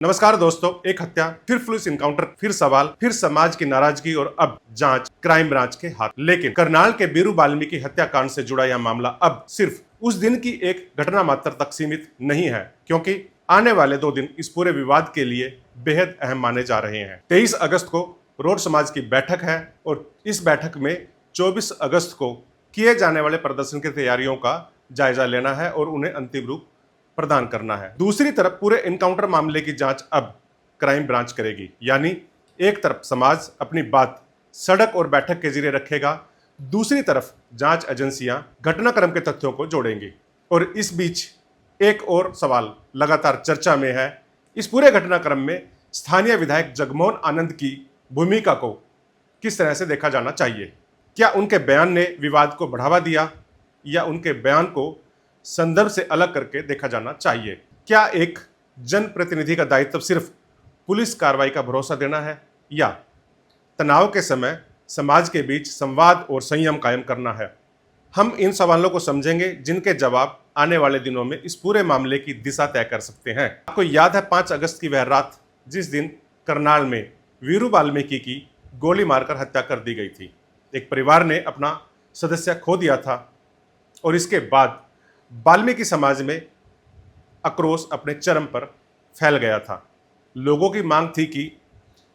नमस्कार दोस्तों, एक हत्या, फिर पुलिस इनकाउंटर, फिर सवाल, फिर समाज की नाराजगी और अब जांच क्राइम ब्रांच के हाथ। लेकिन करनाल के बीरू वाल्मीकि हत्याकांड से जुड़ा यह मामला अब सिर्फ उस दिन की एक घटना मात्र तक सीमित नहीं है, क्योंकि आने वाले 2 दिन इस पूरे विवाद के लिए बेहद अहम माने जा रहे हैं। 23 अगस्त को रोड समाज की बैठक है और इस बैठक में 24 अगस्त को किए जाने वाले प्रदर्शन की तैयारियों का जायजा लेना है और उन्हें अंतिम रूप प्रदान करना है। दूसरी तरफ पूरे इनकाउंटर मामले की जांच अब क्राइम ब्रांच करेगी, यानी एक तरफ समाज अपनी बात सड़क और बैठक के जरिए रखेगा, दूसरी तरफ जांच एजेंसियां घटनाक्रम के तथ्यों को जोड़ेंगी। और इस बीच एक और सवाल लगातार चर्चा में है। इस पूरे घटनाक्रम में स्थानीय विधायक जगमोहन आनंद की भूमिका को किस तरह से देखा जाना चाहिए? क्या उनके बयान ने विवाद को बढ़ावा दिया या उनके बयान को संदर्भ से अलग करके देखा जाना चाहिए? क्या एक जनप्रतिनिधि का दायित्व सिर्फ पुलिस कार्रवाई का भरोसा देना है या तनाव के समय समाज के बीच संवाद और संयम कायम करना है? हम इन सवालों को समझेंगे, जिनके जवाब आने वाले दिनों में इस पूरे मामले की दिशा तय कर सकते हैं। आपको याद है 5 अगस्त की वह रात, जिस दिन करनाल में वीरू वाल्मीकि की गोली मारकर हत्या कर दी गई थी। एक परिवार ने अपना सदस्य खो दिया था और इसके बाद वाल्मीकि समाज में आक्रोश अपने चरम पर फैल गया था। लोगों की मांग थी कि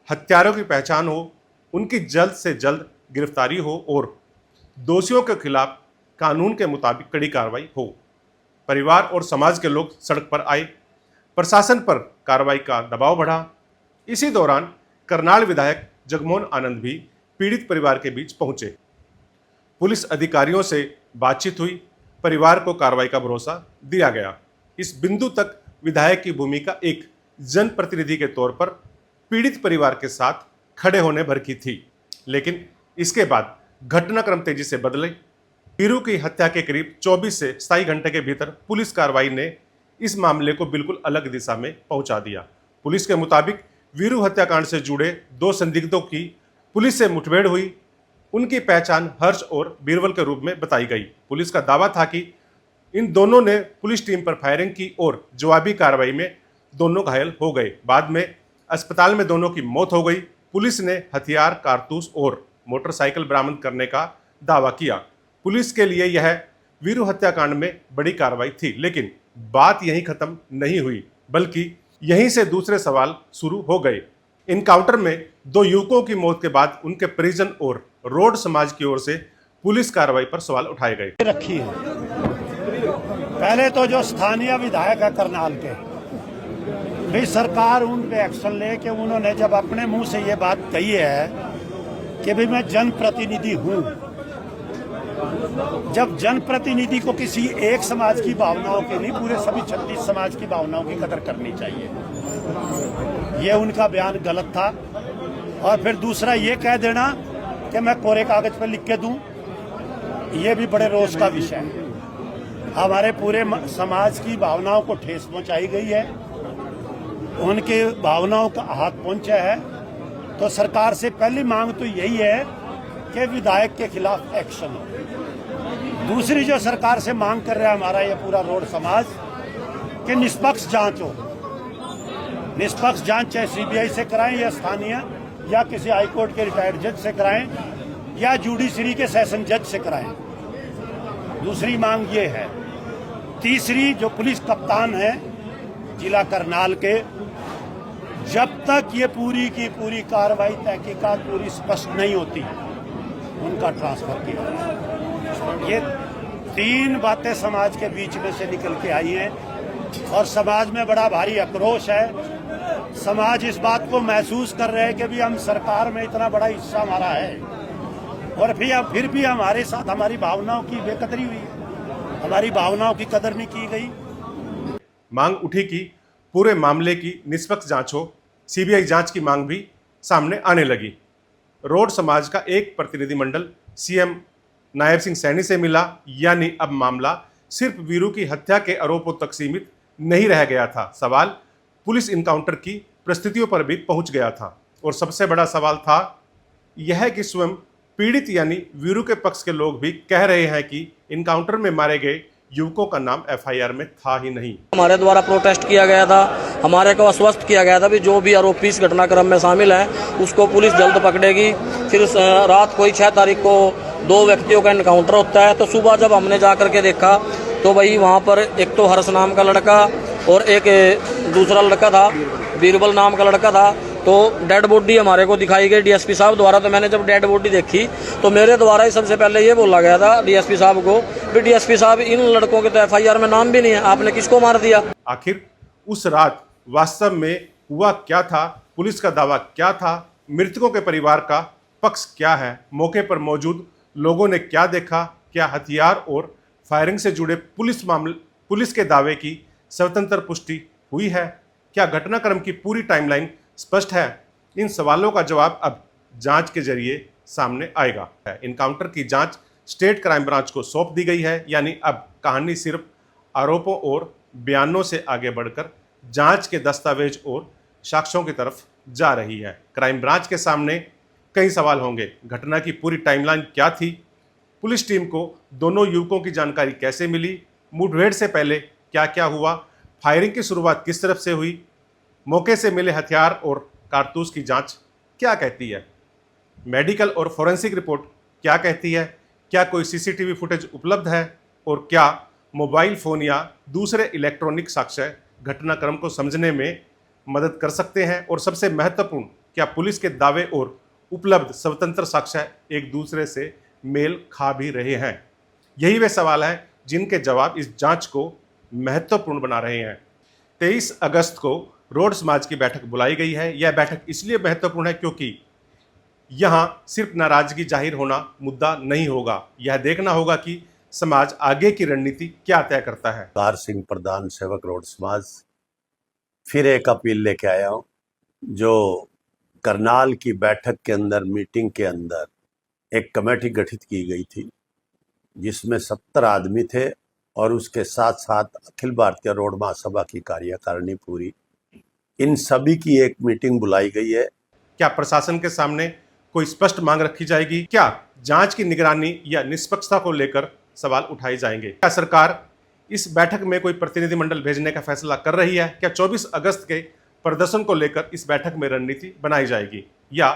हत्यारों की पहचान हो, उनकी जल्द से जल्द गिरफ्तारी हो और दोषियों के खिलाफ कानून के मुताबिक कड़ी कार्रवाई हो। परिवार और समाज के लोग सड़क पर आए, प्रशासन पर कार्रवाई का दबाव बढ़ा। इसी दौरान करनाल विधायक जगमोहन आनंद भी पीड़ित परिवार के बीच पहुंचे। पुलिस अधिकारियों से बातचीत हुई, परिवार को कार्रवाई का भरोसा दिया गया। इस बिंदु तक विधायक की भूमिका एक जनप्रतिनिधि के तौर पर पीड़ित परिवार के साथ खड़े होने भर की थी। लेकिन इसके बाद घटनाक्रम तेजी से बदले। वीरू की हत्या के करीब 24 से 27 घंटे के भीतर पुलिस कार्रवाई ने इस मामले को बिल्कुल अलग दिशा में पहुंचा दिया। पुलिस के मुताबिक वीरू हत्याकांड से जुड़े 2 संदिग्धों की पुलिस से मुठभेड़ हुई। उनकी पहचान हर्ष और बीरबल के रूप में बताई गई। पुलिस का दावा था कि इन दोनों ने पुलिस टीम पर फायरिंग की और जवाबी कार्रवाई में दोनों घायल हो गए। बाद में अस्पताल में दोनों की मौत हो गई। पुलिस ने हथियार, कारतूस और मोटरसाइकिल बरामद करने का दावा किया। पुलिस के लिए यह वीरू हत्याकांड में बड़ी कार्रवाई थी। लेकिन बात यहीं खत्म नहीं हुई, बल्कि यहीं से दूसरे सवाल शुरू हो गए। इनकाउंटर में 2 युवकों की मौत के बाद उनके परिजन और रोड समाज की ओर से पुलिस कार्रवाई पर सवाल उठाए गए। रखी है। पहले तो जो स्थानीय विधायक है करनाल के, भाई सरकार उन पे एक्शन ले कि उन्होंने जब अपने मुंह से ये बात कही है कि भाई मैं जनप्रतिनिधि हूं। जब जनप्रतिनिधि को किसी एक समाज की भावनाओं के नहीं, पूरे सभी 36 समाज की भावनाओं की कदर करनी चाहिए। ये उनका बयान गलत था। और फिर दूसरा ये कह देना कि मैं कोरे कागज पर लिख के दूं, ये भी बड़े रोष का विषय है। हमारे पूरे समाज की भावनाओं को ठेस पहुंचाई गई है, उनके भावनाओं का हाथ पहुंचा है। तो सरकार से पहली मांग तो यही है कि विधायक के खिलाफ एक्शन हो। दूसरी जो सरकार से मांग कर रहा है हमारा ये पूरा रोड समाज, कि निष्पक्ष जांच हो। निष्पक्ष जांच चाहे सीबीआई से कराएं या स्थानीय या किसी हाईकोर्ट के रिटायर्ड जज से कराएं या जुडिशरी के सेशन जज से कराएं। दूसरी मांग ये है। तीसरी, जो पुलिस कप्तान है जिला करनाल के, जब तक ये पूरी की पूरी कार्रवाई तहकीकात पूरी स्पष्ट नहीं होती, उनका ट्रांसफर किया। ये 3 बातें समाज के बीच में से निकल के आई हैं और समाज में बड़ा भारी आक्रोश है। समाज इस बात को महसूस कर रहे हैं कि भी हम सरकार में इतना बड़ा हिस्सा हमारा है और फिर भी हमारे साथ हमारी भावनाओं की बेकदरी हुई है, हमारी भावनाओं की कदर नहीं की गई। मांग उठी कि पूरे मामले की निष्पक्ष जांच हो। सीबीआई जांच की मांग भी सामने आने लगी। रोड समाज का एक प्रतिनिधिमंडल सीएम नायब सिंह सैनी से मिला, यानी अब मामला सिर्फ वीरू की हत्या के आरोपों तक सीमित नहीं रह गया था। सवाल पुलिस इनकाउंटर की परिस्थितियों पर भी पहुंच गया था। और सबसे बड़ा सवाल था यह कि स्वयं पीड़ित यानी वीरू के पक्ष के लोग भी कह रहे हैं कि इनकाउंटर में मारे गए युवकों का नाम एफआईआर में था ही नहीं। हमारे द्वारा प्रोटेस्ट किया गया था, हमारे को आश्वस्त किया गया था भी जो भी आरोपी इस घटनाक्रम में शामिल हैं उसको पुलिस जल्द पकड़ेगी। फिर रात को ही 6 तारीख को 2 व्यक्तियों का एनकाउंटर होता है। तो सुबह जब हमने जा करके देखा तो भाई वहाँ पर एक तो हर्ष नाम का लड़का और एक दूसरा लड़का था, बीरबल नाम का लड़का था। तो डेड बॉडी हमारे को दिखाई गई डीएसपी साहब द्वारा। तो मैंने जब डेड बॉडी देखी तो मेरे द्वारा ही सबसे पहले ये बोला गया था डीएसपी साहब को, भी डीएसपी साहब इन लड़कों के तो एफआईआर में नाम भी नहीं है, आपने किसको मार दिया। आखिर उस रात वास्तव में हुआ क्या था, पुलिस का दावा क्या था, मृतकों के परिवार का पक्ष क्या है, मौके पर मौजूद लोगों ने क्या देखा, क्या हथियार और फायरिंग से जुड़े पुलिस के दावे की स्वतंत्र पुष्टि हुई है, क्या घटनाक्रम की पूरी टाइमलाइन स्पष्ट है। इन सवालों का जवाब अब जांच के जरिए सामने आएगा। इनकाउंटर की जांच स्टेट क्राइम ब्रांच को सौंप दी गई है, यानी अब कहानी सिर्फ आरोपों और बयानों से आगे बढ़कर जांच के दस्तावेज और साक्ष्यों की तरफ जा रही है। क्राइम ब्रांच के सामने कई सवाल होंगे। घटना की पूरी टाइमलाइन क्या थी, पुलिस टीम को दोनों युवकों की जानकारी कैसे मिली, मुठभेड़ से पहले क्या क्या हुआ, फायरिंग की शुरुआत किस तरफ से हुई, मौके से मिले हथियार और कारतूस की जांच क्या कहती है, मेडिकल और फोरेंसिक रिपोर्ट क्या कहती है, क्या कोई सीसीटीवी फुटेज उपलब्ध है और क्या मोबाइल फ़ोन या दूसरे इलेक्ट्रॉनिक साक्ष्य घटनाक्रम को समझने में मदद कर सकते हैं, और सबसे महत्वपूर्ण, क्या पुलिस के दावे और उपलब्ध स्वतंत्र साक्ष्य एक दूसरे से मेल खा भी रहे हैं। यही वे सवाल हैं जिनके जवाब इस जांच को महत्वपूर्ण बना रहे हैं। 23 अगस्त को रोड समाज की बैठक बुलाई गई है। यह बैठक इसलिए महत्वपूर्ण है क्योंकि यहाँ सिर्फ नाराजगी जाहिर होना मुद्दा नहीं होगा, यह देखना होगा कि समाज आगे की रणनीति क्या तय करता है। कार सिंह प्रधान सेवक रोड समाज फिर एक अपील लेके आया हूँ। जो करनाल की बैठक के अंदर, मीटिंग के अंदर एक कमेटी गठित की गई थी जिसमें 70 आदमी थे और उसके साथ साथ अखिल भारतीय रोड महासभा की कार्यकारिणी पूरी, इन सभी की एक मीटिंग बुलाई गई है। क्या प्रशासन के सामने कोई स्पष्ट मांग रखी जाएगी? क्या जांच की निगरानी या निष्पक्षता को लेकर सवाल उठाए जाएंगे? क्या सरकार इस बैठक में कोई प्रतिनिधिमंडल भेजने का फैसला कर रही है? क्या 24 अगस्त के प्रदर्शन को लेकर इस बैठक में रणनीति बनाई जाएगी, या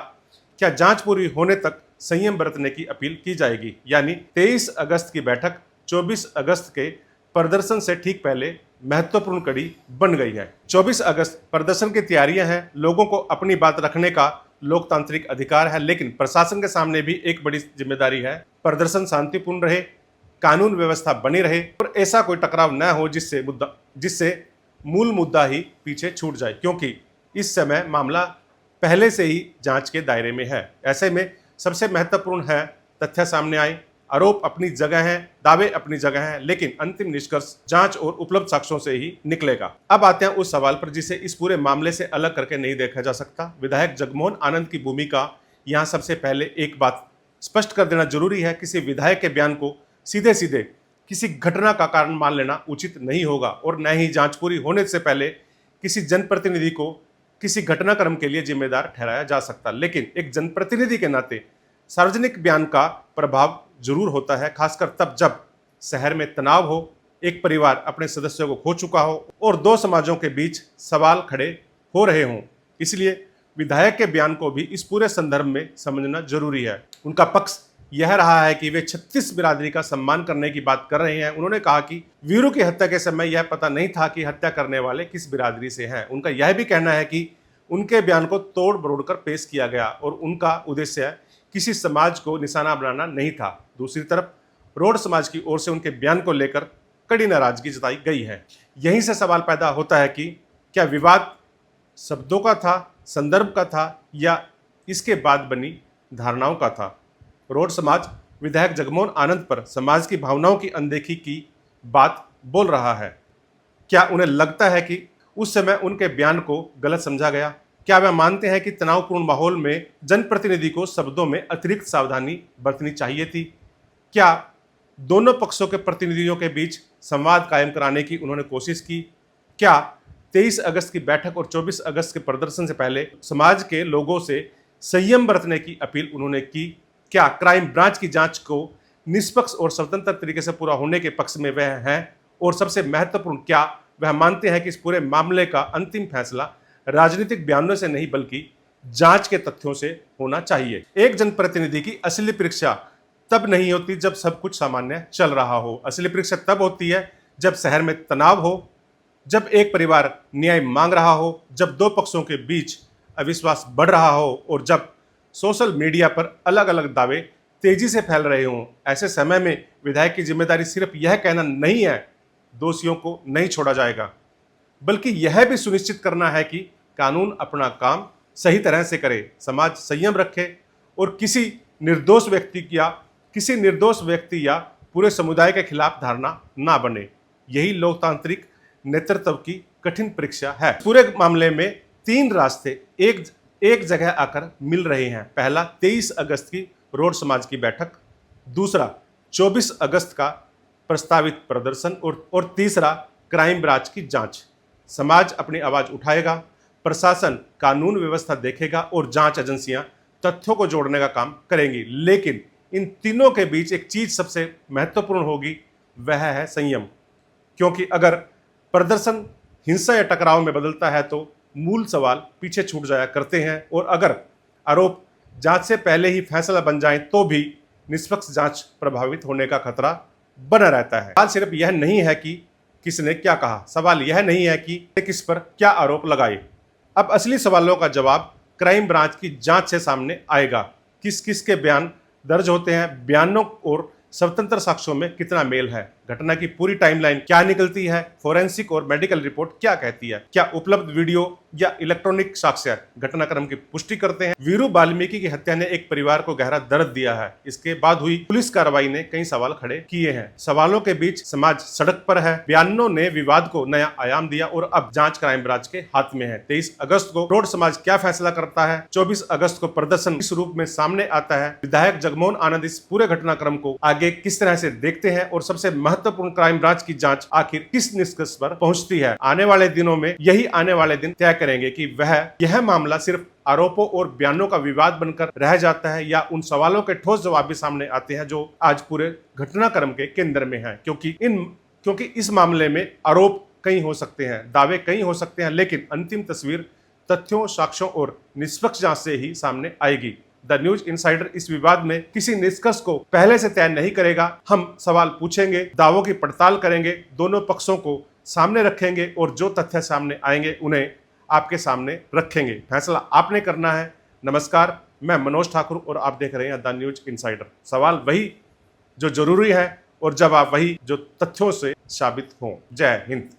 क्या जांच पूरी होने तक संयम बरतने की अपील की जाएगी? यानी 23 अगस्त की बैठक 24 अगस्त के प्रदर्शन से ठीक पहले महत्वपूर्ण कड़ी बन गई है। 24 अगस्त प्रदर्शन की तैयारियां हैं, लोगों को अपनी बात रखने का लोकतांत्रिक अधिकार है, लेकिन प्रशासन के सामने भी एक बड़ी जिम्मेदारी है। प्रदर्शन शांतिपूर्ण रहे, कानून व्यवस्था बनी रहे और ऐसा कोई टकराव न हो जिससे मूल मुद्दा ही पीछे छूट जाए, क्योंकि इस समय मामला पहले से ही जांच के दायरे में है। ऐसे में सबसे महत्वपूर्ण है तथ्य सामने आए, आरोप अपनी जगह हैं, दावे अपनी जगह हैं, लेकिन अंतिम निष्कर्ष जांच और उपलब्ध साक्ष्यों से ही निकलेगा। अब आते हैं उस सवाल पर जिसे इस पूरे मामले से अलग करके नहीं देखा जा सकता। विधायक जगमोहन आनंद की भूमिका यहाँ सबसे पहले एक बात स्पष्ट कर देना जरूरी है। किसी विधायक के बयान को सीधे सीधे किसी घटना का कारण मान लेना उचित नहीं होगा, और न ही जांच पूरी होने से पहले किसी जनप्रतिनिधि को किसी घटनाक्रम के लिए जिम्मेदार ठहराया जा सकता। लेकिन एक जनप्रतिनिधि के नाते सार्वजनिक बयान का प्रभाव जरूर होता है, खासकर तब जब शहर में तनाव हो, एक परिवार अपने सदस्यों को खो चुका हो और 2 समाजों के बीच सवाल खड़े हो रहे हों। इसलिए विधायक के बयान को भी इस पूरे संदर्भ में समझना जरूरी है। उनका पक्ष यह रहा है कि वे 36 बिरादरी का सम्मान करने की बात कर रहे हैं। उन्होंने कहा कि वीरू की हत्या के समय यह पता नहीं था कि हत्या करने वाले किस बिरादरी से हैं। उनका यह भी कहना है कि उनके बयान को तोड़ मरोड़ कर पेश किया गया और उनका उद्देश्य किसी समाज को निशाना बनाना नहीं था। दूसरी तरफ रोड समाज की ओर से उनके बयान को लेकर कड़ी नाराजगी जताई गई है। यहीं से सवाल पैदा होता है कि क्या विवाद शब्दों का था, संदर्भ का था, या इसके बाद बनी धारणाओं का था? रोड समाज विधायक जगमोहन आनंद पर समाज की भावनाओं की अनदेखी की बात बोल रहा है। क्या उन्हें लगता है कि उस समय उनके बयान को गलत समझा गया? क्या वे मानते हैं कि तनावपूर्ण माहौल में जनप्रतिनिधि को शब्दों में अतिरिक्त सावधानी बरतनी चाहिए थी? क्या दोनों पक्षों के प्रतिनिधियों के बीच संवाद कायम कराने की उन्होंने कोशिश की? क्या 23 अगस्त की बैठक और 24 अगस्त के प्रदर्शन से पहले समाज के लोगों से संयम बरतने की अपील उन्होंने की? क्या क्राइम ब्रांच की जांच को निष्पक्ष और स्वतंत्र तरीके से पूरा होने के पक्ष में वह हैं, और सबसे महत्वपूर्ण क्या वह मानते हैं कि इस पूरे मामले का अंतिम फैसला राजनीतिक बयानों से नहीं बल्कि जांच के तथ्यों से होना चाहिए। एक जनप्रतिनिधि की असली परीक्षा तब नहीं होती जब सब कुछ सामान्य चल रहा हो। असली परीक्षा तब होती है जब शहर में तनाव हो, जब एक परिवार न्याय मांग रहा हो, जब दो पक्षों के बीच अविश्वास बढ़ रहा हो और जब सोशल मीडिया पर अलग अलग दावे तेजी से फैल रहे हों। ऐसे समय में विधायक की जिम्मेदारी सिर्फ यह कहना नहीं है दोषियों को नहीं छोड़ा जाएगा, बल्कि यह भी सुनिश्चित करना है कि कानून अपना काम सही तरह से करे, समाज संयम रखे और किसी निर्दोष व्यक्ति या पूरे समुदाय के खिलाफ धारणा ना बने। यही लोकतांत्रिक नेतृत्व की कठिन परीक्षा है। पूरे मामले में तीन रास्ते एक जगह आकर मिल रहे हैं। पहला 23 अगस्त की रोड समाज की बैठक, दूसरा 24 अगस्त का प्रस्तावित प्रदर्शन और तीसरा क्राइम ब्रांच की जांच। समाज अपनी आवाज उठाएगा, प्रशासन कानून व्यवस्था देखेगा और जांच एजेंसियां तथ्यों को जोड़ने का काम करेंगी। लेकिन इन तीनों के बीच एक चीज सबसे महत्वपूर्ण होगी, वह है संयम। क्योंकि अगर प्रदर्शन हिंसा या टकराव में बदलता है तो मूल सवाल पीछे छूट जाया करते हैं, और अगर आरोप जांच से पहले ही फैसला बन जाए तो भी निष्पक्ष जांच प्रभावित होने का खतरा बना रहता है। सवाल सिर्फ यह नहीं है कि किसने क्या कहा, सवाल यह नहीं है कि किस पर क्या आरोप लगाए। अब असली सवालों का जवाब क्राइम ब्रांच की जांच से सामने आएगा। किस किस के बयान दर्ज होते हैं, बयानों और स्वतंत्र साक्ष्यों में कितना मेल है, घटना की पूरी टाइमलाइन क्या निकलती है, फोरेंसिक और मेडिकल रिपोर्ट क्या कहती है, क्या उपलब्ध वीडियो या इलेक्ट्रॉनिक साक्ष्य घटनाक्रम की पुष्टि करते हैं। वीरू वाल्मीकि की हत्या ने एक परिवार को गहरा दर्द दिया है। इसके बाद हुई पुलिस कार्रवाई ने कई सवाल खड़े किए हैं। सवालों के बीच समाज सड़क पर है, बयानों ने विवाद को नया आयाम दिया और अब जांच क्राइम ब्रांच के हाथ में है। 23 अगस्त को रोड समाज क्या फैसला करता है, 24 अगस्त को प्रदर्शन इस रूप में सामने आता है, विधायक जगमोहन आनंद इस पूरे घटनाक्रम को आगे किस तरह से देखते हैं, और सबसे महत्वपूर्ण क्राइम ब्रांच की जांच आखिर किस निष्कर्ष पर पहुंचती है। आने वाले दिनों में आने वाले दिन तय करेंगे कि यह मामला सिर्फ आरोपों और बयानों का विवाद बनकर रह जाता है या उन सवालों के ठोस जवाब भी सामने आते हैं जो आज पूरे घटनाक्रम के केंद्र में हैं। क्योंकि इस मामले में आरोप कई हो सकते हैं, दावे कई हो सकते हैं, लेकिन अंतिम तस्वीर तथ्यों, साक्ष्यों और निष्पक्ष जांच से ही सामने आएगी। द न्यूज इनसाइडर इस विवाद में किसी निष्कर्ष को पहले से तय नहीं करेगा। हम सवाल पूछेंगे, दावों की पड़ताल करेंगे, दोनों पक्षों को सामने रखेंगे और जो तथ्य सामने आएंगे उन्हें आपके सामने रखेंगे। फैसला आपने करना है। नमस्कार, मैं मनोज ठाकुर और आप देख रहे हैं द न्यूज इनसाइडर। सवाल वही जो जरूरी है और जवाब वही जो तथ्यों से साबित हो। जय हिंद।